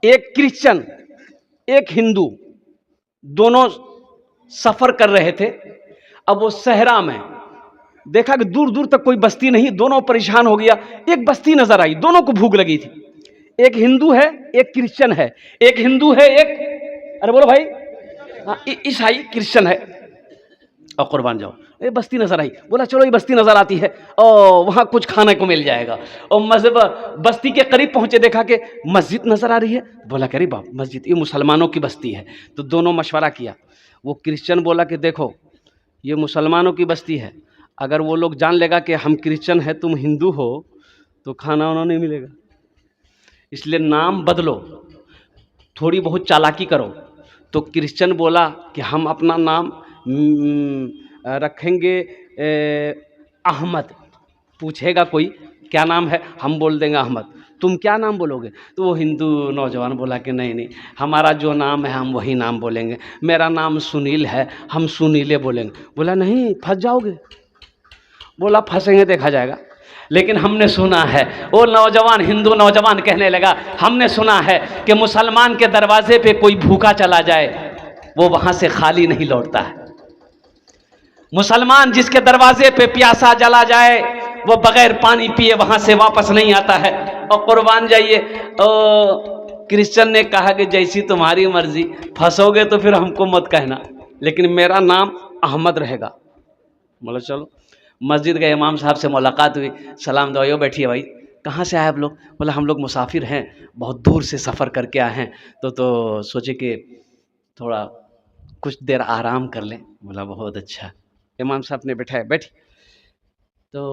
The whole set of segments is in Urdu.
ایک کرسچن ایک ہندو دونوں سفر کر رہے تھے. اب وہ صحرا میں دیکھا کہ دور دور تک کوئی بستی نہیں, دونوں پریشان ہو گیا. ایک بستی نظر آئی, دونوں کو بھوک لگی تھی. ایک ہندو ہے ایک کرسچن ہے, ایک ہندو ہے ایک, ارے بولو بھائی, عیسائی کرسچن ہے. اور قربان جاؤ, یہ بستی نظر آئی, بولا چلو یہ بستی نظر آتی ہے اور وہاں کچھ کھانے کو مل جائے گا. اور بستی کے قریب پہنچے, دیکھا کہ مسجد نظر آ رہی ہے. بولا کہ ارے باپ, مسجد, یہ مسلمانوں کی بستی ہے. تو دونوں مشورہ کیا. وہ کرسچن بولا کہ دیکھو یہ مسلمانوں کی بستی ہے, اگر وہ لوگ جان لے گا کہ ہم کرسچن ہیں تم ہندو ہو تو کھانا وانا نہیں ملے گا, اس لیے نام بدلو, تھوڑی بہت چالاکی کرو. تو کرسچن بولا کہ ہم اپنا نام رکھیں گے احمد. پوچھے گا کوئی کیا نام ہے, ہم بول دیں گے احمد. تم کیا نام بولو گے؟ تو وہ ہندو نوجوان بولا کہ نہیں, ہمارا جو نام ہے ہم وہی نام بولیں گے. میرا نام سنیل ہے, ہم سنیلے بولیں گے. بولا نہیں, پھنس جاؤ گے. بولا پھنسیں گے دیکھا جائے گا. لیکن ہم نے سنا ہے, وہ نوجوان ہندو نوجوان کہنے لگا, ہم نے سنا ہے کہ مسلمان کے دروازے پہ کوئی بھوکا چلا جائے وہ وہاں سے خالی نہیں لوٹتا ہے. مسلمان جس کے دروازے پہ پیاسا جلا جائے وہ بغیر پانی پیے وہاں سے واپس نہیں آتا ہے. اور قربان جائیے, کرسچن نے کہا کہ جیسی تمہاری مرضی, پھنسو گے تو پھر ہم کو مت کہنا, لیکن میرا نام احمد رہے گا. بولو چلو. مسجد گئے, امام صاحب سے ملاقات ہوئی, سلام دعائیو, بیٹھیے بھائی, کہاں سے آئے آپ لوگ؟ بولا ہم لوگ مسافر ہیں, بہت دور سے سفر کر کے آئے ہیں, تو سوچے کہ تھوڑا کچھ دیر آرام کر لیں. بولا بہت اچھا. امام صاحب نے بٹھایا, بیٹھ. تو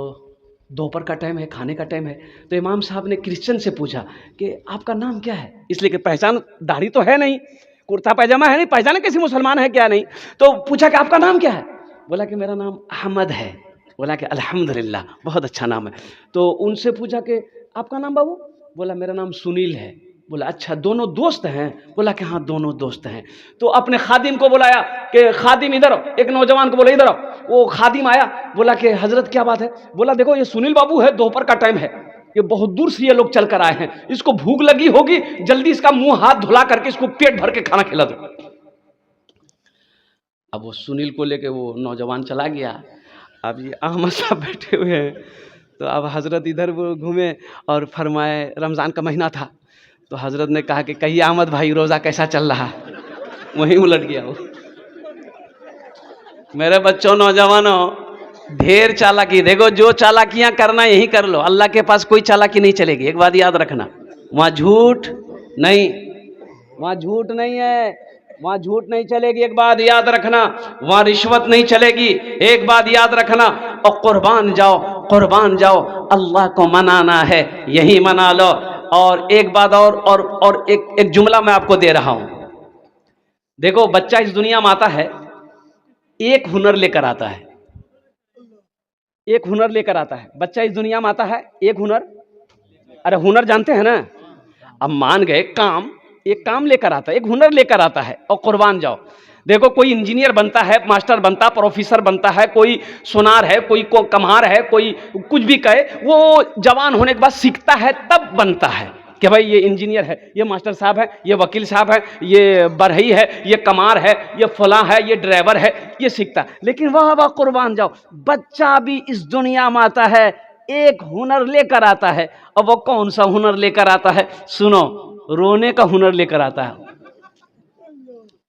دوپہر کا ٹائم ہے, کھانے کا ٹائم ہے. تو امام صاحب نے کرسچن سے پوچھا کہ آپ کا نام کیا ہے, اس لیے کہ پہچان, داڑھی تو ہے نہیں, کرتا پاجامہ ہے نہیں, پہچانے کسی مسلمان ہے کیا نہیں. تو پوچھا کہ آپ کا نام کیا ہے؟ بولا کہ میرا نام احمد ہے. بولا کہ الحمدللہ, بہت اچھا نام ہے. تو ان سے پوچھا کہ آپ کا نام بابو؟ بولا میرا نام سنیل ہے. بولا اچھا, دونوں دوست ہیں؟ بولا کہ ہاں دونوں دوست ہیں. تو اپنے خادم کو بلایا کہ خادم ادھر آؤ, ایک نوجوان کو بولا ادھر آؤ. وہ خادم آیا, بولا کہ حضرت کیا بات ہے؟ بولا دیکھو یہ سنیل بابو ہے, دوپہر کا ٹائم ہے, یہ بہت دور سے یہ لوگ چل کر آئے ہیں, اس کو بھوک لگی ہوگی, جلدی اس کا منہ ہاتھ دھلا کر کے اس کو پیٹ بھر کے کھانا کھلا دو. اب وہ سنیل کو لے کے وہ نوجوان چلا گیا. اب یہ احمد صاحب بیٹھے ہوئے ہیں. تو اب حضرت ادھر وہ گھومے اور فرمائے, رمضان کا مہینہ تھا, تو حضرت نے کہا کہ کہیے احمد بھائی روزہ کیسا چل رہا ہے؟ وہیں الٹ گیا وہ. میرے بچوں, نوجوانوں, ڈھیر چالاکی, دیکھو جو چالاکیاں کرنا یہی کر لو, اللہ کے پاس کوئی چالاکی نہیں چلے گی. ایک بات یاد رکھنا, وہاں جھوٹ نہیں, وہاں جھوٹ نہیں ہے, وہاں جھوٹ نہیں چلے گی. ایک بات یاد رکھنا, وہاں رشوت نہیں چلے گی. ایک بات یاد رکھنا, اور قربان جاؤ, قربان جاؤ, اللہ کو منانا ہے یہی منا لو. اور ایک بات اور ایک جملہ میں آپ کو دے رہا ہوں. دیکھو بچہ اس دنیا میں آتا ہے, ایک ہنر لے کر آتا ہے, ایک ہنر لے کر آتا ہے. بچہ اس دنیا میں آتا ہے ایک ہنر, ارے ہنر جانتے ہیں نا, اب مان گئے کام, ایک کام لے کر آتا ہے, ایک ہنر لے کر آتا ہے. اور قربان جاؤ, دیکھو کوئی انجینئر بنتا ہے, ماسٹر بنتا, پروفیسر بنتا ہے, کوئی سونار ہے, کوئی کمہار ہے, کوئی کچھ بھی کہے, وہ جوان ہونے کے بعد سیکھتا ہے تب بنتا ہے کہ بھائی یہ انجینئر ہے, یہ ماسٹر صاحب ہے, یہ وکیل صاحب ہے, یہ بڑھئی ہے, یہ کمار ہے, یہ فلاں ہے, یہ ڈرائیور ہے, یہ سیکھتا. لیکن واہ واہ قربان جاؤ, بچہ بھی اس دنیا میں آتا ہے ایک ہنر لے کر آتا ہے. اور وہ کون سا ہنر لے کر آتا ہے؟ سنو, رونے کا ہنر لے کر آتا ہے.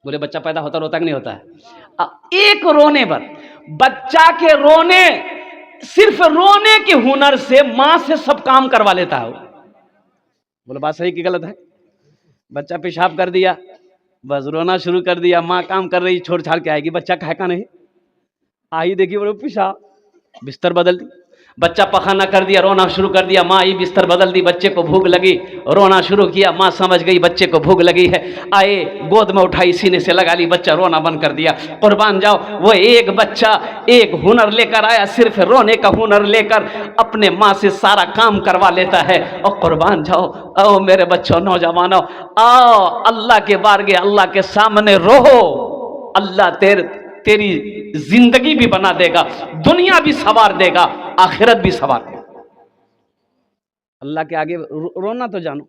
بولے بچہ پیدا ہوتا روتا کہ نہیں ہوتا ہے؟ ایک رونے پر, بچہ کے رونے, صرف رونے کے ہنر سے ماں سے سب کام کروا لیتا ہے. بولے بات صحیح کہ غلط ہے؟ بچہ پیشاب کر دیا, بس رونا شروع کر دیا, ماں کام کر رہی, چھوڑ چھاڑ کے آئے گی, بچہ کہے کا نہیں, آئی دیکھی بولے پیشاب, بستر بدل دی. بچہ پخانہ کر دیا, رونا شروع کر دیا, ماں آئی بستر بدل دی, بچے کو بھوک لگی, رونا شروع کیا, ماں سمجھ گئی بچے کو بھوک لگی ہے, آئے گود میں اٹھائی, سینے سے لگا لی, بچہ رونا بند کر دیا. قربان جاؤ, وہ ایک بچہ ایک ہنر لے کر آیا, صرف رونے کا ہنر لے کر اپنے ماں سے سارا کام کروا لیتا ہے. اور قربان جاؤ, او میرے بچوں, نوجوانوں, آؤ اللہ کے بارگاہ, اللہ کے سامنے رہو, اللہ تیری زندگی بھی بنا دے گا, دنیا بھی سنوار دے گا, آخرت بھی سنوار دے گا. اللہ کے آگے رونا تو جانو.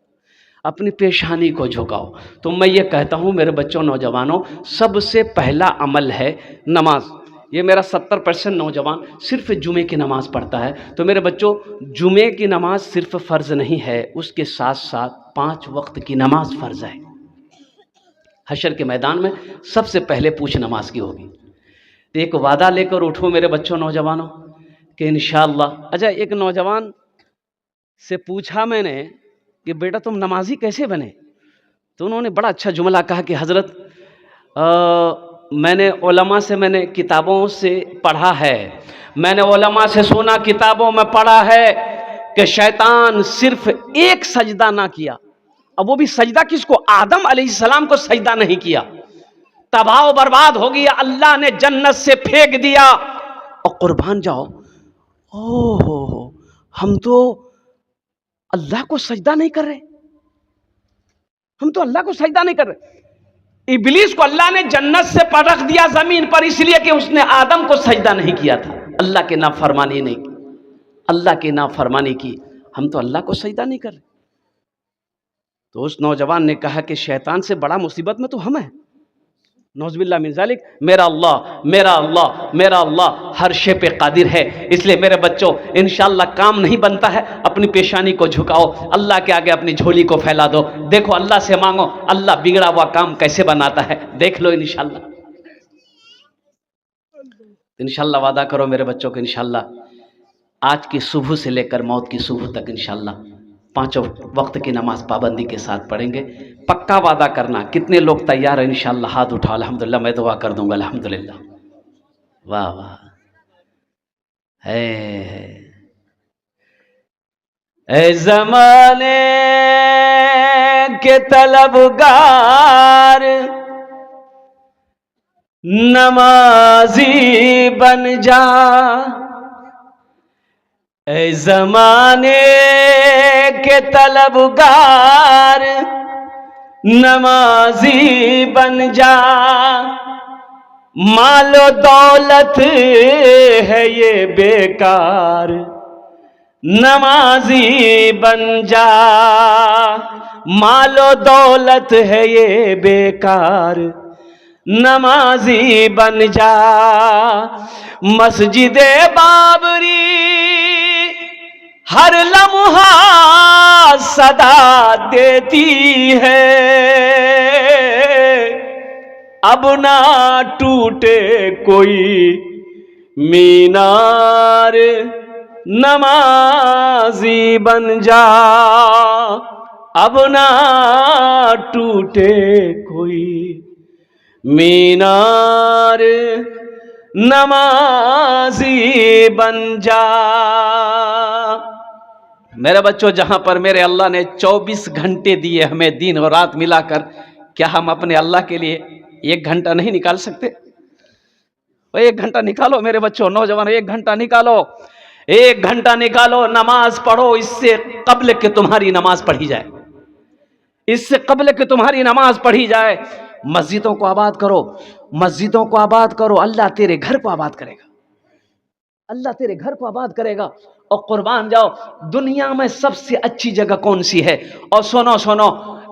اپنی پیشانی کو جھکاؤ. تو میں یہ کہتا ہوں میرے بچوں نوجوانوں، سب سے پہلا عمل ہے نماز. یہ میرا 70% نوجوان صرف جمعے کی نماز پڑھتا ہے. تو میرے بچوں، جمعے کی نماز صرف فرض نہیں ہے، اس کے ساتھ ساتھ 5 وقت کی نماز فرض ہے. حشر کے میدان میں سب سے پہلے پوچھ نماز کی ہوگی. تو ایک وعدہ لے کر اٹھو میرے بچوں نوجوانوں کہ انشاءاللہ. اچھا، ایک نوجوان سے پوچھا میں نے کہ بیٹا تم نمازی کیسے بنے؟ تو انہوں نے بڑا اچھا جملہ کہا کہ حضرت میں نے علماء سے، میں نے کتابوں سے پڑھا ہے، میں نے علماء سے سنا، کتابوں میں پڑھا ہے کہ شیطان صرف ایک سجدہ نہ کیا. اب وہ بھی سجدہ کس کو؟ آدم علیہ السلام کو سجدہ نہیں کیا. تباہ و برباد ہو گیا، اللہ نے جنت سے پھینک دیا. اور قربان جاؤ، ہو ہم تو اللہ کو سجدہ نہیں کر رہے، ہم تو اللہ کو سجدہ نہیں کر رہے. ابلیس کو اللہ نے جنت سے پٹخ دیا زمین پر، اس لیے کہ اس نے آدم کو سجدہ نہیں کیا تھا، اللہ کے نافرمانی نہیں کی، اللہ کی نافرمانی کی. ہم تو اللہ کو سجدہ نہیں کر رہے. تو اس نوجوان نے کہا کہ شیطان سے بڑا مصیبت میں تو ہم ہیں، نعوذ باللہ من ذالک. میرا اللہ، میرا اللہ، میرا اللہ ہر شے پہ قادر ہے. اس لیے میرے بچوں انشاءاللہ کام نہیں بنتا ہے، اپنی پیشانی کو جھکاؤ، اللہ کے آگے اپنی جھولی کو پھیلا دو، دیکھو اللہ سے مانگو اللہ بگڑا ہوا کام کیسے بناتا ہے، دیکھ لو انشاءاللہ. انشاءاللہ وعدہ کرو میرے بچوں کو، انشاءاللہ آج کی صبح سے لے کر موت کی صبح تک انشاءاللہ 5 وقت کی نماز پابندی کے ساتھ پڑھیں گے. پکا وعدہ کرنا. کتنے لوگ تیار ہیں انشاءاللہ؟ ہاتھ اٹھاؤ. الحمدللہ، میں دعا کر دوں گا. الحمدللہ. واہ واہ. اے زمانے کے طلبگار، نمازی بن جا. اے زمانے کے طلبگار، نمازی بن جا. مال و دولت ہے یہ بیکار، نمازی بن جا. مال و دولت ہے یہ بیکار، نمازی بن جا. مسجد بابری ہر لمحہ صدا دیتی ہے، اب نہ ٹوٹے کوئی مینار، نمازی بن جا. اب نہ ٹوٹے کوئی مینار، نمازی بن جا. میرے بچوں، جہاں پر میرے اللہ نے 24 گھنٹے دیے ہمیں دن اور رات ملا کر، کیا ہم اپنے اللہ کے لیے 1 گھنٹہ نہیں نکال سکتے؟ 1 گھنٹہ نکالو میرے بچوں نوجوان، 1 گھنٹہ نکالو، 1 گھنٹہ نکالو. نماز پڑھو، اس سے قبل کہ تمہاری نماز پڑھی جائے، اس سے قبل کہ تمہاری نماز پڑھی جائے. مسجدوں کو آباد کرو، مسجدوں کو آباد کرو. اللہ تیرے گھر کو آباد کرے گا، اللہ تیرے گھر کو آباد کرے گا. اور قربان جاؤ، دنیا میں سب سے اچھی جگہ کون سی ہے؟ اور سنو،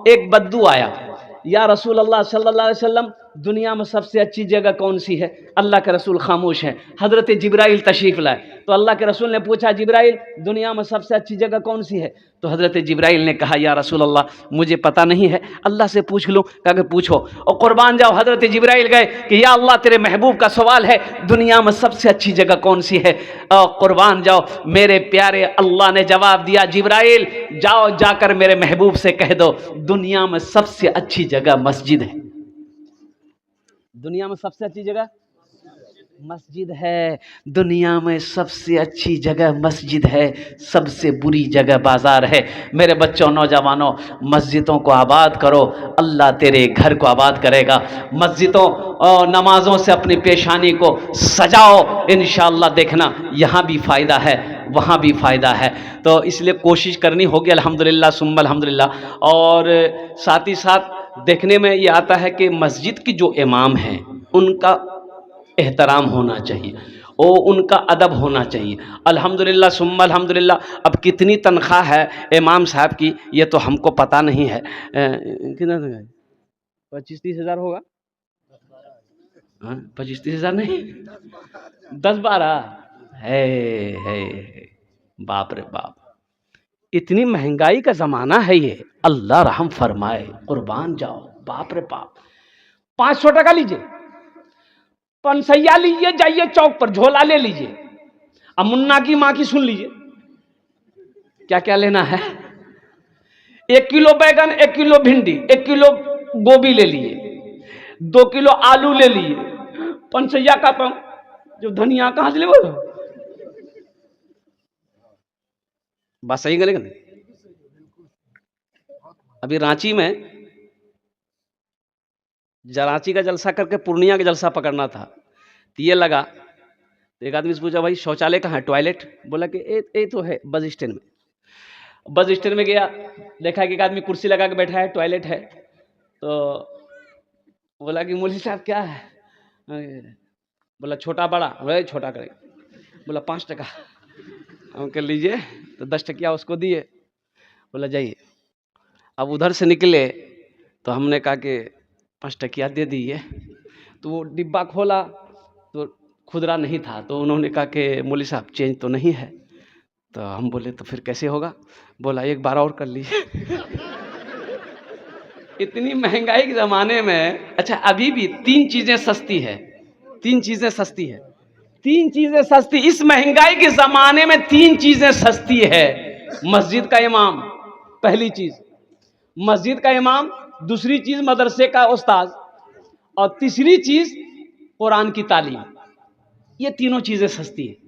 ایک بدو آیا، یا رسول اللہ صلی اللہ علیہ وسلم دنیا میں سب سے اچھی جگہ کون سی ہے؟ اللہ کے رسول خاموش ہیں. حضرت جبرائیل تشریف لائے تو اللہ کے رسول نے پوچھا، جبرائیل دنیا میں سب سے اچھی جگہ کون سی ہے؟ تو حضرت جبرائیل نے کہا، یا رسول اللہ مجھے پتہ نہیں ہے، اللہ سے پوچھ لوں. کہا کہ پوچھو. اور قربان جاؤ، حضرت جبرائیل گئے کہ یا اللہ تیرے محبوب کا سوال ہے، دنیا میں سب سے اچھی جگہ کون سی ہے؟ اور قربان جاؤ، میرے پیارے اللہ نے جواب دیا، جبرائیل جاؤ، جا کر میرے محبوب سے کہہ دو دنیا میں سب سے اچھی جگہ مسجد ہے. دنیا میں سب سے اچھی جگہ مسجد ہے. دنیا میں سب سے اچھی جگہ مسجد ہے، سب سے بری جگہ بازار ہے. میرے بچوں نوجوانوں، مسجدوں کو آباد کرو، اللہ تیرے گھر کو آباد کرے گا. مسجدوں اور نمازوں سے اپنی پیشانی کو سجاؤ، انشاءاللہ دیکھنا یہاں بھی فائدہ ہے، وہاں بھی فائدہ ہے. تو اس لیے کوشش کرنی ہوگی الحمدللہ ثم الحمدللہ. اور ساتھ ہی ساتھ دیکھنے میں یہ آتا ہے کہ مسجد کی جو امام ہیں ان کا احترام ہونا چاہیے. وہ ان کا ادب ہونا چاہیے. الحمدللہ ثم الحمدللہ. اب کتنی تنخواہ ہے امام صاحب کی یہ تو ہم کو پتہ نہیں ہے. کتنا 25-30 ہزار ہوگا؟ 25-30 ہزار نہیں، 10-12 ہے. باپ رے باپ، اتنی مہنگائی کا زمانہ ہے یہ. اللہ رحم فرمائے، قربان جاؤ. باپ رے باپ. 500 ٹکا لیجئے، 500 لیجئے، جائیے چوک پر جھولا لے لیجئے. اب منا کی ماں کی سن لیجئے کیا کیا لینا ہے. 1 کلو بیگن، 1 کلو بھنڈی، 1 کلو گوبھی لے لیجئے، 2 کلو آلو لے لیجئے. 500 کا تو جو دھنیا کہاں سے لے وہ بات صحیح کرے گا. ابھی رانچی میں رانچی کا جلسہ کر کے پورنیہ کا جلسہ پکڑنا تھا تو یہ لگا. ایک آدمی سے پوچھا بھائی شوچالے کہاں ہے، ٹوائلٹ؟ بولا کہ اے تو ہے بس اسٹینڈ میں. بس اسٹینڈ میں گیا، دیکھا کہ ایک آدمی کرسی لگا کے بیٹھا ہے، ٹوائلٹ ہے. تو بولا کہ مولوی صاحب کیا ہے؟ بولا چھوٹا بڑا. بولا چھوٹا کرے. بولا 5 ٹکا. ہم کر لیجئے. تو 10 ٹکیا اس کو دیے. بولا جائیے. اب ادھر سے نکلے تو ہم نے کہا کہ 5 ٹکیا دے دیے. تو وہ ڈبہ کھولا تو کھدرا نہیں تھا. تو انہوں نے کہا کہ مولوی صاحب چینج تو نہیں ہے. تو ہم بولے تو پھر کیسے ہوگا؟ بولا 1 بار اور کر لیجیے. اتنی مہنگائی کے زمانے میں اچھا ابھی بھی 3 چیزیں سستی ہے. 3 چیزیں سستی ہے. 3 چیزیں سستی اس مہنگائی کے زمانے میں 3 چیزیں سستی ہے. مسجد کا امام پہلی چیز، مسجد کا امام. دوسری چیز مدرسے کا استاذ. اور تیسری چیز قرآن کی تعلیم. یہ تینوں چیزیں سستی ہیں،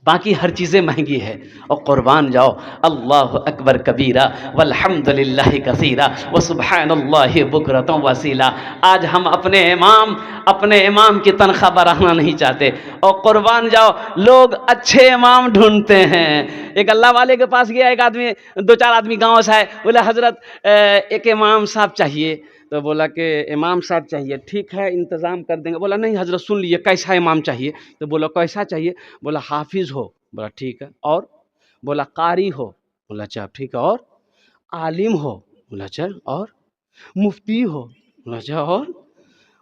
باقی ہر چیزیں مہنگی ہے. اور قربان جاؤ. اللہ اکبر کبیرہ والحمد للہ کثیرہ وسبحان اللہ بکرۃ وصیلا. آج ہم اپنے امام کی تنخواہ بڑھانا نہیں چاہتے. اور قربان جاؤ لوگ اچھے امام ڈھونڈتے ہیں. ایک اللہ والے کے پاس گیا ایک آدمی، 2-4 آدمی گاؤں سے آئے. بولے حضرت ایک امام صاحب چاہیے. تو بولا کہ امام صاحب چاہیے، ٹھیک ہے انتظام کر دیں گے. بولا نہیں حضرت سن لیجیے کیسا امام چاہیے. تو بولا کیسا چاہیے؟ بولا حافظ ہو. بولا ٹھیک ہے. اور؟ بولا قاری ہو. بولا اچھا ٹھیک ہے. اور عالم ہو. بولا اچھا. اور مفتی ہو. بولا اچھا. اور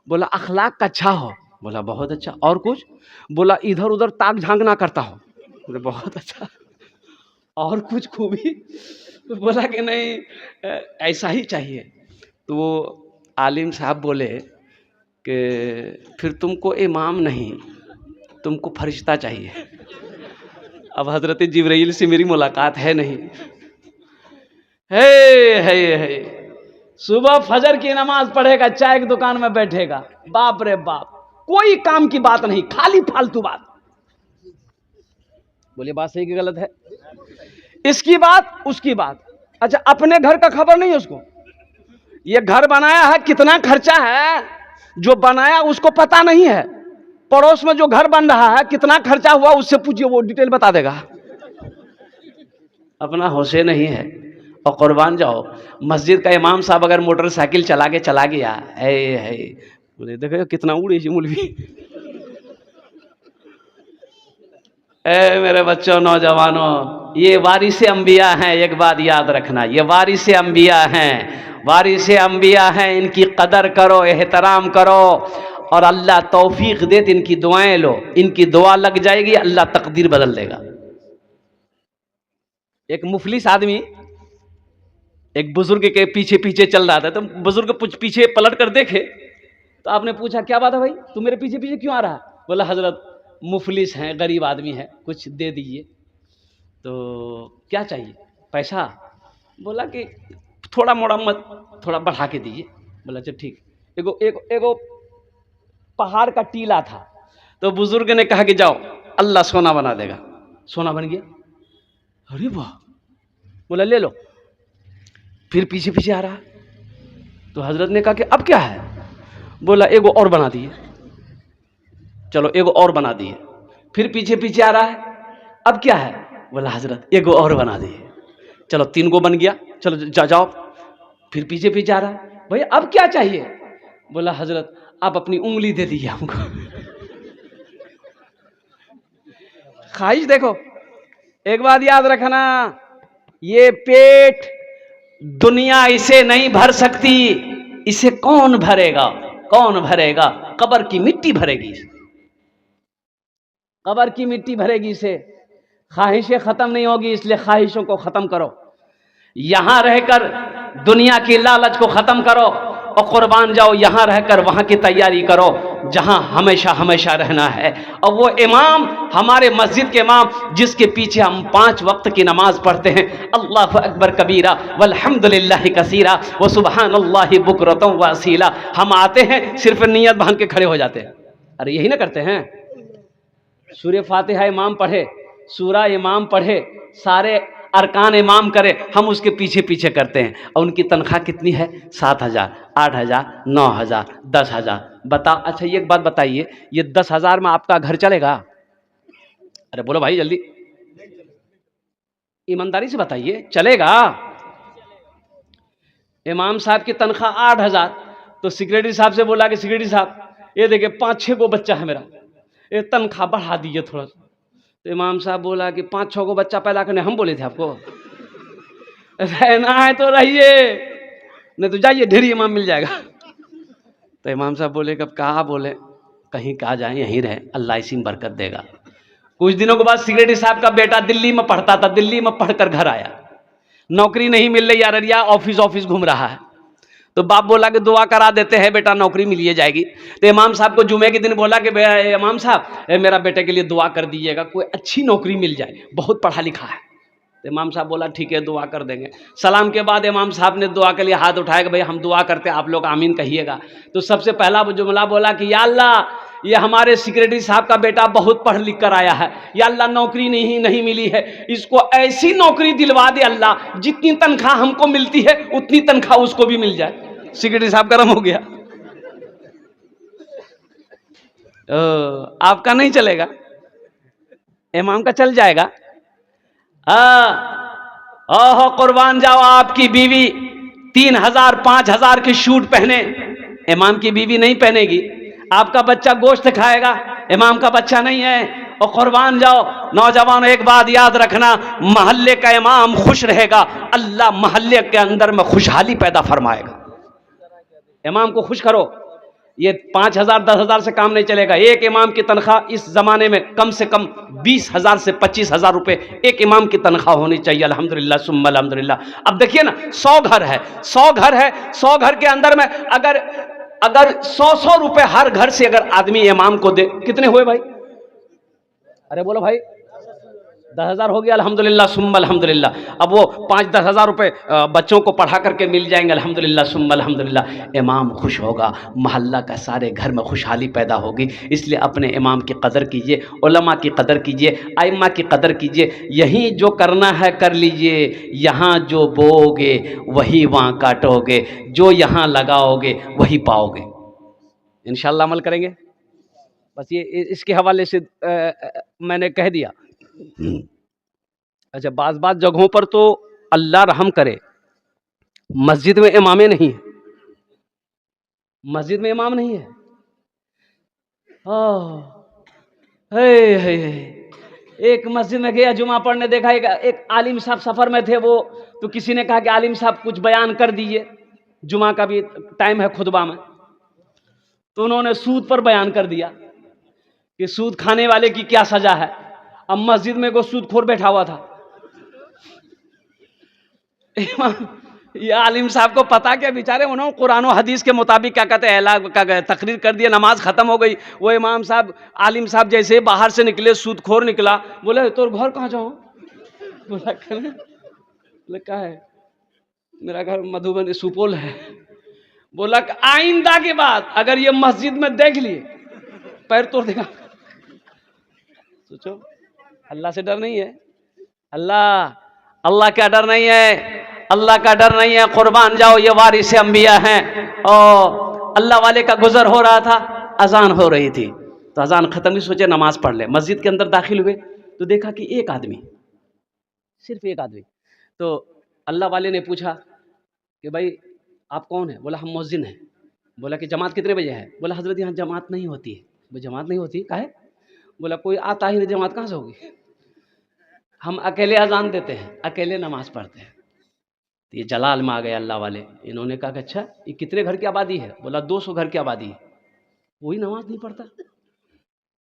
بولا اخلاق کا اچھا ہو. بولا بہت اچھا. اور کچھ؟ بولا ادھر ادھر تاک جھانک نہ کرتا ہو. بولا بہت اچھا. اور کچھ خوبی؟ بولا کہ نہیں ایسا ہی چاہیے. تو وہ عالم صاحب بولے کہ پھر تم کو امام نہیں، تم کو فرشتہ چاہیے. اب حضرت جبرائیل سے میری ملاقات ہے نہیں. ہے صبح فجر کی نماز پڑھے گا، چائے کی دکان میں بیٹھے گا. باپ رے باپ، کوئی کام کی بات نہیں، خالی فالتو بات. بولیے بات صحیح کہ غلط ہے؟ اس کی بات اس کی بات. اچھا اپنے گھر کا خبر نہیں اس کو. یہ گھر بنایا ہے کتنا خرچہ ہے جو بنایا اس کو پتا نہیں ہے. پڑوس میں جو گھر بن رہا ہے کتنا خرچہ ہوا اس سے پوچھئے، وہ ڈیٹیل بتا دے گا. اپنا ہوش نہیں ہے. اور قربان جاؤ مسجد کا امام صاحب اگر موٹر سائیکل چلا گیا ہے بولے دیکھو کتنا اڑی سی مولوی. اے میرے بچوں نوجوانوں، یہ وارث انبیاء ہیں. ایک بات یاد رکھنا، یہ وارث انبیاء ہیں. وارث انبیاء ہیں، ان کی قدر کرو، احترام کرو. اور اللہ توفیق دے تو ان کی دعائیں لو. ان کی دعا لگ جائے گی اللہ تقدیر بدل دے گا. ایک مفلس آدمی ایک بزرگ کے پیچھے پیچھے چل رہا تھا. تو بزرگ پیچھے پلٹ کر دیکھے تو آپ نے پوچھا کیا بات ہے بھائی، تم میرے پیچھے پیچھے کیوں آ رہا ہے؟ بولا حضرت مفلس ہیں، غریب آدمی ہے، کچھ دے دیجیے. تو کیا چاہیے؟ پیسہ؟ بولا کہ تھوڑا موڑا مت، تھوڑا بڑھا کے دیجیے. بولا اچھا ٹھیک. ایک پہاڑ کا ٹیلا تھا. تو بزرگ نے کہا کہ جاؤ اللہ سونا بنا دے گا. سونا بن گیا. ارے واہ. بولا لے لو. پھر پیچھے پیچھے آ رہا. تو حضرت نے کہا کہ اب کیا ہے؟ بولا ایگو اور بنا دیے. چلو ایگو اور بنا دیے. پھر پیچھے پیچھے آ رہا ہے. اب کیا ہے؟ بولا حضرت ایگو اور بنا دیے. چلو 3 گو بن گیا. چلو جاؤ. پھر پیچھے پیچھے آ رہا ہے. بھائی اب کیا چاہیے؟ بولا حضرت آپ اپنی انگلی دے دیجیے ہم کو. خواہش دیکھو، ایک بات یاد رکھنا، یہ پیٹ دنیا اسے نہیں بھر سکتی، اسے کون بھرے گا؟ کون بھرے گا؟ قبر کی مٹی بھرے گی، قبر کی مٹی بھرے گی اسے۔ خواہشیں ختم نہیں ہوگی، اس لیے خواہشوں کو ختم کرو، یہاں رہ کر دنیا کی لالچ کو ختم کرو اور قربان جاؤ، یہاں رہ کر وہاں کی تیاری کرو جہاں ہمیشہ ہمیشہ رہنا ہے۔ اور وہ امام، ہمارے مسجد کے امام جس کے پیچھے ہم 5 وقت کی نماز پڑھتے ہیں، اللہ اکبر کبیرہ والحمدللہ کثیرہ وسبحان اللہ بکرۃ واصیلا، ہم آتے ہیں صرف نیت باندھ کے کھڑے ہو جاتے ہیں۔ ارے یہی نہ کرتے ہیں؟ سورہ فاتحہ امام پڑھے، سورہ امام پڑھے، سارے ارکان امام کرے، ہم اس کے پیچھے پیچھے کرتے ہیں، اور ان کی تنخواہ کتنی ہے؟ 7,000، 8,000، 9,000، 10,000۔ بتاؤ، اچھا یہ ایک بات بتائیے، یہ 10,000 میں آپ کا گھر چلے گا؟ ارے بولو بھائی جلدی، ایمانداری سے بتائیے، چلے گا؟ امام صاحب کی تنخواہ 8,000، تو سیکریٹری صاحب سے بولا کہ سیکریٹری صاحب یہ دیکھیں 5-6 کو بچہ ہے میرا، یہ تنخواہ بڑھا دیجیے تھوڑا سا۔ تو امام صاحب بولا کہ 5-6 کو بچہ پیدا کرنے ہم بولے تھے آپ کو؟ رہنا ہے تو رہیے، نہیں تو جائیے، ڈھیری امام مل جائے گا۔ تو امام صاحب بولے کہ اب کہاں بولے، کہیں کہا جائیں، یہیں رہے، اللہ اسی میں برکت دے گا۔ کچھ دنوں کے بعد سیکریٹری صاحب کا بیٹا دلی میں پڑھتا تھا، دلی میں پڑھ کر گھر آیا، نوکری نہیں مل رہی، ارریا آفس گھوم رہا ہے۔ تو باپ بولا کہ دعا کرا دیتے ہیں، بیٹا نوکری ملیے جائے گی۔ تو امام صاحب کو جمعے کے دن بولا کہ امام صاحب میرا بیٹے کے لیے دعا کر دیجیے گا، کوئی اچھی نوکری مل جائے، بہت پڑھا لکھا ہے۔ تو امام صاحب بولا ٹھیک ہے دعا کر دیں گے۔ سلام کے بعد امام صاحب نے دعا کے لیے ہاتھ اٹھایا کہ بھائی ہم دعا کرتے ہیں، آپ لوگ آمین کہیے گا۔ تو سب سے پہلا وہ جملہ بولا کہ یا اللہ، یہ ہمارے سیکریٹری صاحب کا بیٹا بہت پڑھ لکھ کر آیا ہے، یا اللہ نوکری نہیں ملی ہے، اس کو ایسی نوکری دلوا دے اللہ، جتنی تنخواہ ہم کو ملتی ہے اتنی تنخواہ اس کو بھی مل جائے۔ سیکریٹری صاحب گرم ہو گیا، آپ کا نہیں چلے گا، امام کا چل جائے گا۔ قربان جاؤ، آپ کی بیوی 3,000 5,000 کی شوٹ پہنے، امام کی بیوی نہیں پہنے گی۔ آپ کا بچہ گوشت کھائے گا، امام کا بچہ نہیں ہے۔ اور قربان جاؤ نوجوانوں، ایک بات یاد رکھنا، محلے کا امام خوش رہے گا، اللہ محلے کے اندر میں خوشحالی پیدا فرمائے گا۔ امام کو خوش کرو، یہ 5,000 10,000 سے کام نہیں چلے گا۔ ایک امام کی تنخواہ اس زمانے میں کم سے کم 20,000 سے 25,000 روپے ایک امام کی تنخواہ ہونی چاہیے۔ الحمدللہ ثم الحمدللہ۔ اب دیکھیے نا، 100 گھر ہے، 100 گھر کے اندر میں اگر 100 روپے ہر گھر سے اگر آدمی امام کو دے، کتنے ہوئے بھائی؟ ارے بولو بھائی، 10,000 ہو گیا، الحمدللہ ثم الحمدللہ۔ اب وہ 5-10,000 روپے بچوں کو پڑھا کر کے مل جائیں گے، الحمدللہ ثم الحمدللہ۔ امام خوش ہوگا، محلہ کا سارے گھر میں خوشحالی پیدا ہوگی۔ اس لیے اپنے امام کی قدر کیجئے، علماء کی قدر کیجئے، ائمہ کی قدر کیجئے۔ یہیں جو کرنا ہے کر لیجئے، یہاں جو بوؤ گے وہی وہاں کاٹو گے، جو یہاں لگاؤ گے وہی پاؤ گے۔ انشاءاللہ عمل کریں گے۔ بس یہ اس کے حوالے سے میں نے کہہ دیا۔ اچھا، بعض جگہوں پر تو اللہ رحم کرے مسجد میں امامیں نہیں ہے، مسجد میں امام نہیں ہے۔ ایک مسجد میں گیا جمعہ پڑھنے، دیکھا ایک عالم صاحب سفر میں تھے، وہ تو کسی نے کہا کہ عالم صاحب کچھ بیان کر دیجئے، جمعہ کا بھی ٹائم ہے خطبہ میں۔ تو انہوں نے سود پر بیان کر دیا کہ سود کھانے والے کی کیا سزا ہے۔ اب مسجد میں کوئی سود خور بیٹھا ہوا تھا، یہ عالم صاحب کو پتا کہ بیچارے انہوں نے قرآن و حدیث کے مطابق کیا کہتے ہیں اعلان تقریر کر دیا، نماز ختم ہو گئی۔ وہ امام صاحب، عالم صاحب جیسے باہر سے نکلے، سود خور نکلا، بولے تو گھر کہاں جاؤں؟ بولا کیا ہے؟ میرا گھر مدھوبنی سپول ہے۔ بولا کہ آئندہ کے بعد اگر یہ مسجد میں دیکھ لیے پیر توڑ دے گا۔ سوچو، اللہ سے ڈر نہیں ہے؟ اللہ کا ڈر نہیں ہے، اللہ کا ڈر نہیں ہے۔ قربان جاؤ، یہ وارث انبیاء ہیں۔ اور اللہ والے کا گزر ہو رہا تھا، اذان ہو رہی تھی، تو اذان ختم نہیں، سوچے نماز پڑھ لے۔ مسجد کے اندر داخل ہوئے تو دیکھا کہ ایک آدمی، صرف ایک آدمی۔ تو اللہ والے نے پوچھا کہ بھائی آپ کون ہیں؟ بولا ہم مؤذن ہیں۔ بولا کہ جماعت کتنے بجے ہے؟ بولا حضرت یہاں جماعت نہیں ہوتی ہے۔ وہ جماعت نہیں ہوتی کہا ہے؟ بولا کوئی آتا ہی نہیں، جماعت کہاں سے ہوگی؟ ہم اکیلے اذان دیتے ہیں، اکیلے نماز پڑھتے ہیں. یہ جلال میں آ گئے اللہ والے. انہوں نے کہا کہ اچھا یہ کتنے گھر کی آبادی ہے؟ بولا 200 گھر کی آبادی ہے. وہی نماز نہیں پڑھتا.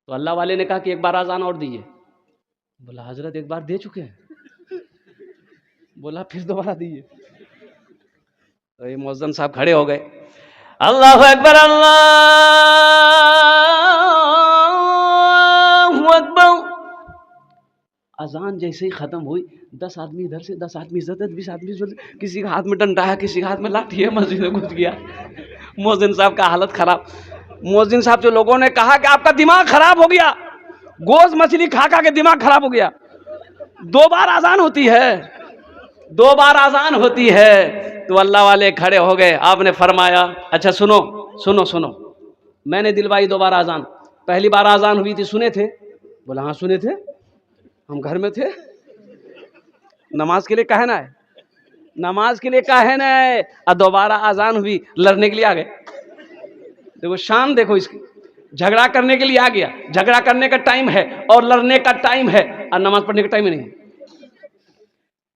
تو اللہ والے نے کہا کہ ایک بار اذان اور دیجیے. بولا حضرت ایک بار دے چکے ہیں. بولا پھر دوبارہ دیجیے. تو یہ مؤذن صاحب کھڑے ہو گئے. اللہ اکبر اللہ اکبر. اذان جیسے ہی ختم ہوئی 10 آدمی ادھر سے 10 آدمی ادھر 20 آدمی ادھر، کسی کے ہاتھ میں ڈنڈا ہے، کسی کے ہاتھ میں لاٹھی ہے، مسجد میں گھس گیا. مؤذن صاحب کا حالت خراب. مؤذن صاحب جو لوگوں نے کہا کہ آپ کا دماغ خراب ہو گیا، گوشت مچھلی کھا کھا کے دماغ خراب ہو گیا. 2 بار اذان ہوتی ہے، 2 بار اذان ہوتی ہے. تو اللہ والے کھڑے ہو گئے. آپ نے فرمایا اچھا سنو سنو سنو، میں نے دلوائی 2 بار اذان. پہلی بار اذان ہوئی تھی سنے تھے؟ بولا ہاں سنے تھے، ہم گھر میں تھے. نماز کے لیے کہنا ہے، نماز کے لیے کہنا ہے. اور دوبارہ اذان ہوئی، لڑنے کے لیے آ گئے. دیکھو شان، دیکھو اس کی. جھگڑا کرنے کے لیے آ گیا. جھگڑا کرنے کا ٹائم ہے اور لڑنے کا ٹائم ہے، اور نماز پڑھنے کا ٹائم ہی نہیں ہے.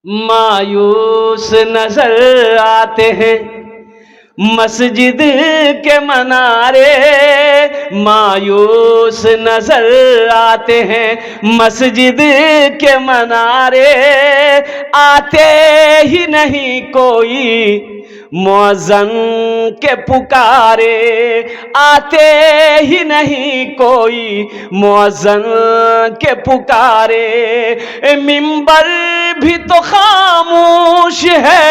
مایوس نظر آتے ہیں مسجد کے منارے، مایوس نظر آتے ہیں مسجد کے منارے. آتے ہی نہیں کوئی مؤذن کے پکارے، آتے ہی نہیں کوئی مؤذن کے پکارے. منبر بھی تو خاموش ہے،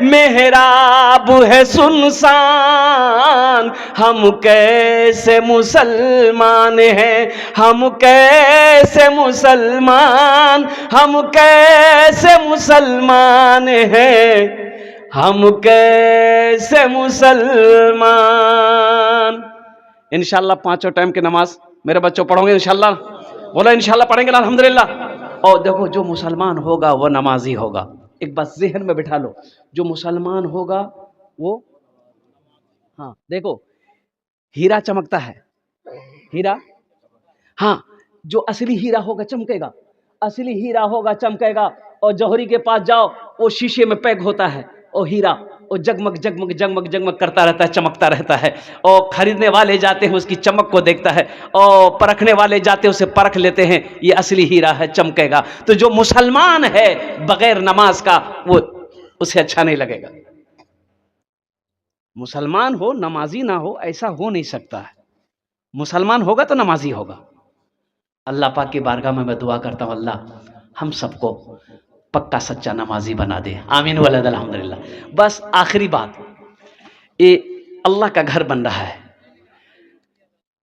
محراب ہے سنسان. ہم کیسے مسلمان ہیں، ہم کیسے مسلمان، ہم کیسے مسلمان ہیں، ہم کیسے مسلمان. انشاءاللہ 5 ٹائم کی نماز میرے بچوں پڑھو گے انشاءاللہ؟ بولا انشاءاللہ پڑھیں گے الحمدللہ. اور دیکھو جو مسلمان ہوگا وہ نمازی ہوگا. ایک بات ذہن میں بٹھا لو، جو مسلمان ہوگا وہ، ہاں دیکھو ہیرا چمکتا ہے، ہیرا، ہاں جو اصلی ہیرا ہوگا چمکے گا، اصلی ہیرا ہوگا چمکے گا. اور جوہری کے پاس جاؤ، وہ شیشے میں پیک ہوتا ہے، وہ ہیرا وہ جگمگ جگمگ جگمگ جگمگ کرتا رہتا ہے، چمکتا رہتا ہے. اور خریدنے والے جاتے ہیں اس کی چمک کو دیکھتا ہے، اور پرکھنے والے جاتے ہیں اسے پرکھ لیتے ہیں، یہ اصلی ہیرا ہے، چمکے گا. تو جو مسلمان ہے بغیر نماز کا وہ اسے اچھا نہیں لگے گا. مسلمان ہو نمازی نہ ہو ایسا ہو نہیں سکتا ہے. مسلمان ہوگا تو نمازی ہوگا. اللہ پاک کی بارگاہ میں دعا کرتا ہوں اللہ ہم سب کو پکا سچا نمازی بنا دے. آمین ولد الحمدللہ. بس آخری بات، یہ اللہ کا گھر بن رہا ہے.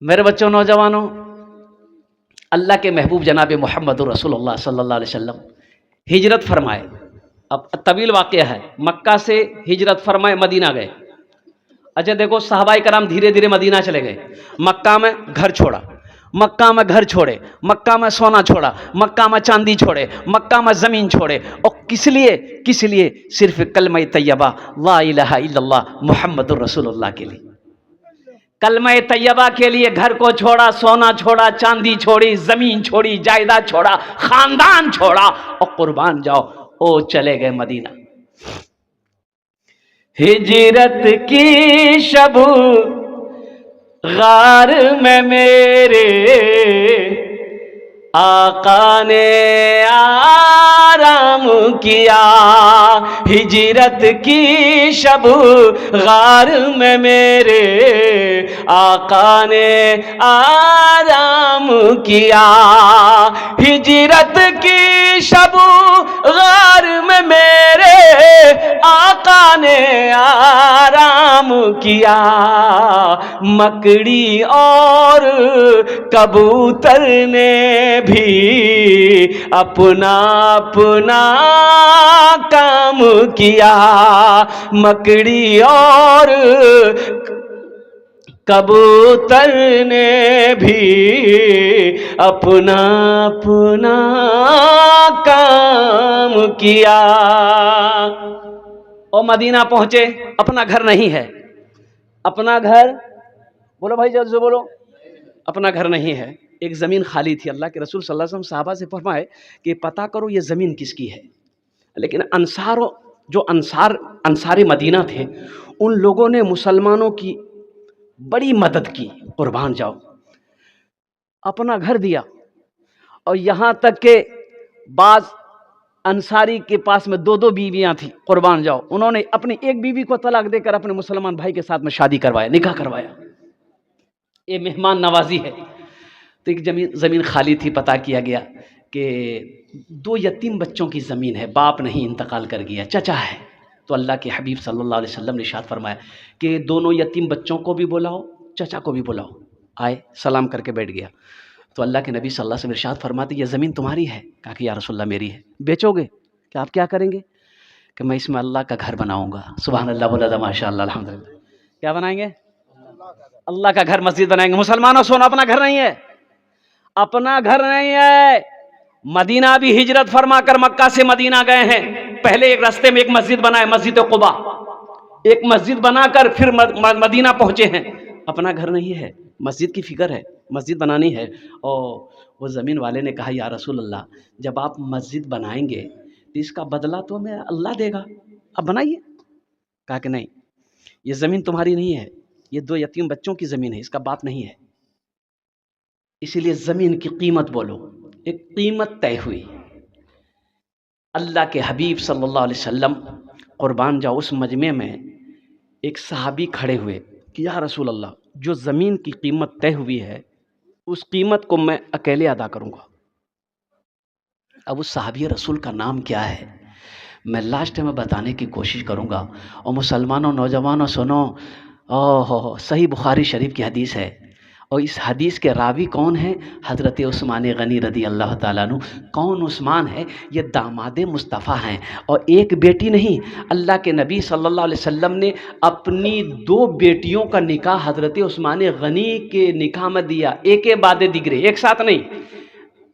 میرے بچوں، نوجوانوں، اللہ کے محبوب جناب محمد رسول اللہ صلی اللہ علیہ وسلم ہجرت فرمائے. اب طویل واقعہ ہے. مکہ سے ہجرت فرمائے، مدینہ گئے. اچھا دیکھو صحابہ کرام دھیرے دھیرے مدینہ چلے گئے. مکہ میں گھر چھوڑا، مکہ میں گھر چھوڑے، مکہ میں سونا چھوڑا، مکہ میں چاندی چھوڑے، مکہ میں زمین چھوڑے. اور کس لیے؟ کس لیے؟ صرف کلمہ طیبہ لا الہ الا اللہ محمد الرسول اللہ کے لیے. کلمہ طیبہ کے لیے گھر کو چھوڑا، سونا چھوڑا، چاندی چھوڑی، زمین چھوڑی، جائیداد چھوڑا، خاندان چھوڑا، اور قربان جاؤ او چلے گئے مدینہ. ہجرت کی شب غار میں میرے آقا نے آرام کیا. ہجرت کی شب غار میں میرے آقا نے آرام کیا. ہجرت کی شب غار میں میرے آقا نے آرام کیا. مکڑی اور کبوتر نے بھی اپنا اپنا کام کیا. مکڑی اور کبوتر نے بھی اپنا اپنا کام کیا. اور مدینہ پہنچے. اپنا گھر نہیں ہے، اپنا گھر، بولو بھائی جلد سے بولو، اپنا گھر نہیں ہے. ایک زمین خالی تھی. اللہ کے رسول صلی اللہ علیہ وسلم صحابہ سے فرمائے کہ پتہ کرو یہ زمین کس کی ہے. لیکن انصار مدینہ تھے، ان لوگوں نے مسلمانوں کی بڑی مدد کی. قربان جاؤ، اپنا گھر دیا، اور یہاں تک کہ بعض انصاری کے پاس میں 2 بیویاں تھیں. قربان جاؤ، انہوں نے اپنی ایک بیوی کو طلاق دے کر اپنے مسلمان بھائی کے ساتھ میں شادی کروایا، نکاح کروایا. یہ مہمان نوازی ہے. تو ایک زمین خالی تھی. پتہ کیا گیا کہ 2 یتیم بچوں کی زمین ہے، باپ نہیں، انتقال کر گیا، چچا ہے. تو اللہ کے حبیب صلی اللہ علیہ وسلم نے ارشاد فرمایا کہ دونوں یتیم بچوں کو بھی بلاؤ، چچا کو بھی بلاؤ. آئے، سلام کر کے بیٹھ گیا. تو اللہ کے نبی صلی اللہ علیہ وسلم ارشاد فرماتے یہ زمین تمہاری ہے؟ کہا کہ یا رسول اللہ میری ہے. بیچو گے؟ کہ آپ کیا کریں گے؟ کہ میں اس میں اللہ کا گھر بناؤں گا. سبحان اللہ، بولا تھا ماشاء اللہ الحمدللہ. کیا بنائیں گے؟ اللہ کا گھر، مسجد بنائیں گے. مسلمانوں سونا اپنا گھر نہیں ہے، اپنا گھر نہیں ہے. مدینہ بھی ہجرت فرما کر مکہ سے مدینہ گئے ہیں. پہلے ایک راستے میں ایک مسجد بنائے، مسجد قباء، ایک مسجد بنا کر پھر مدینہ پہنچے ہیں. اپنا گھر نہیں ہے، مسجد کی فکر ہے، مسجد بنانی ہے. اور وہ زمین والے نے کہا یا رسول اللہ جب آپ مسجد بنائیں گے تو اس کا بدلہ تو ہمیں اللہ دے گا، اب بنائیے. کہا کہ نہیں، یہ زمین تمہاری نہیں ہے، یہ 2 یتیم بچوں کی زمین ہے، اس کا باپ نہیں ہے. اسی لیے زمین کی قیمت بولو. ایک قیمت طے ہوئی. اللہ کے حبیب صلی اللہ علیہ وسلم قربان جاؤ اس مجمع میں ایک صحابی کھڑے ہوئے کہ یا رسول اللہ جو زمین کی قیمت طے ہوئی ہے اس قیمت کو میں اکیلے ادا کروں گا. اب اس صحابی رسول کا نام کیا ہے میں لاسٹ میں بتانے کی کوشش کروں گا. اور مسلمانوں، نوجوانوں سنو، صحیح بخاری شریف کی حدیث ہے، اور اس حدیث کے راوی کون ہیں؟ حضرت عثمان غنی رضی اللہ تعالیٰ عنہ. کون عثمان ہے؟ یہ داماد مصطفیٰ ہیں. اور ایک بیٹی نہیں، اللہ کے نبی صلی اللہ علیہ وسلم نے اپنی 2 بیٹیوں کا نکاح حضرت عثمان غنی کے نکاح میں دیا، ایک بعد دیگرے، ایک ساتھ نہیں.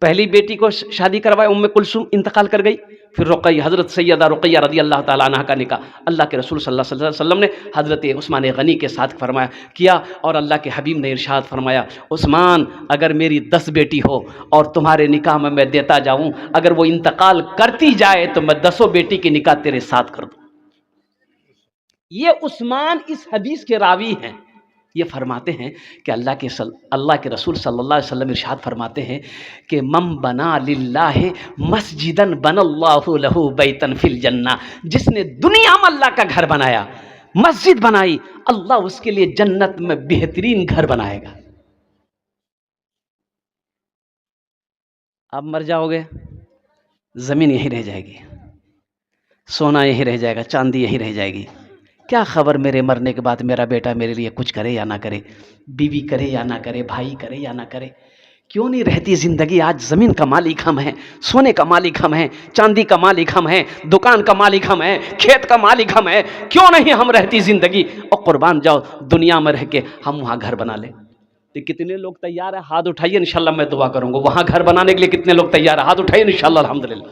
پہلی بیٹی کو شادی کروایا، ام کلثوم انتقال کر گئی. پھر رقیہ، حضرت سیدہ رقیہ رضی اللہ تعالیٰ عنہ کا نکاح اللہ کے رسول صلی اللہ علیہ وسلم نے حضرت عثمان غنی کے ساتھ فرمایا کیا. اور اللہ کے حبیب نے ارشاد فرمایا عثمان اگر میری 10 بیٹی ہو اور تمہارے نکاح میں دیتا جاؤں، اگر وہ انتقال کرتی جائے تو میں 10 بیٹی کے نکاح تیرے ساتھ کر دوں. یہ عثمان اس حدیث کے راوی ہیں. یہ فرماتے ہیں کہ اللہ کے رسول صلی اللہ علیہ وسلم ارشاد فرماتے ہیں کہ من بنا للہ مسجدا بن اللہ لہ بیتا فی الجنہ. جس نے دنیا میں اللہ کا گھر بنایا، مسجد بنائی، اللہ اس کے لیے جنت میں بہترین گھر بنائے گا. اب مر جاؤ گے، زمین یہی رہ جائے گی، سونا یہی رہ جائے گا، چاندی یہی رہ جائے گی. کیا خبر میرے مرنے کے بعد میرا بیٹا میرے لیے کچھ کرے یا نہ کرے، بیوی کرے یا نہ کرے، بھائی کرے یا نہ کرے. کیوں نہیں رہتی زندگی؟ آج زمین کا مالک ہم ہیں، سونے کا مالک ہم ہیں، چاندی کا مالک ہم ہیں، دکان کا مالک ہم ہیں، کھیت کا مالک ہم ہیں. کیوں نہیں ہم رہتی زندگی؟ اور قربان جاؤ دنیا میں رہ کے ہم وہاں گھر بنا لیں. تو کتنے لوگ تیار ہیں؟ ہاتھ اٹھائیے، انشاءاللہ میں دعا کروں گا. وہاں گھر بنانے کے لیے کتنے لوگ تیار ہیں؟ ہاتھ اٹھائیے انشاءاللہ الحمدللہ.